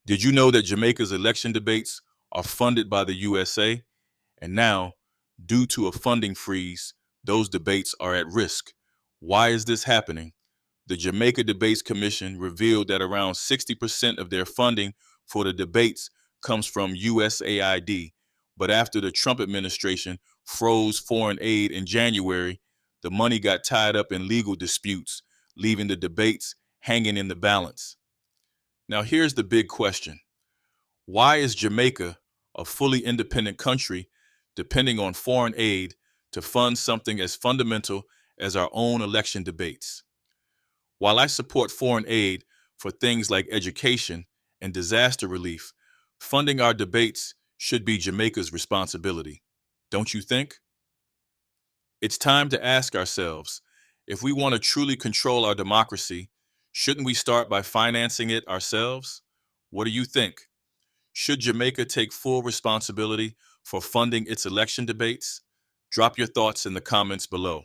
Did you know that Jamaica's election debates are funded by the USA? And now, due to a funding freeze, those debates are at risk. Why is this happening? The Jamaica Debates Commission revealed that around 60% of their funding for the debates comes from USAID. But after the Trump administration froze foreign aid in January, the money got tied up in legal disputes, leaving the debates hanging in the balance. Now, here's the big question. Why is Jamaica, a fully independent country, depending on foreign aid to fund something as fundamental as our own election debates? While I support foreign aid for things like education and disaster relief, funding our debates should be Jamaica's responsibility. Don't you think? It's time to ask ourselves, if we want to truly control our democracy, shouldn't we start by financing it ourselves? What do you think? Should Jamaica take full responsibility for funding its election debates? Drop your thoughts in the comments below.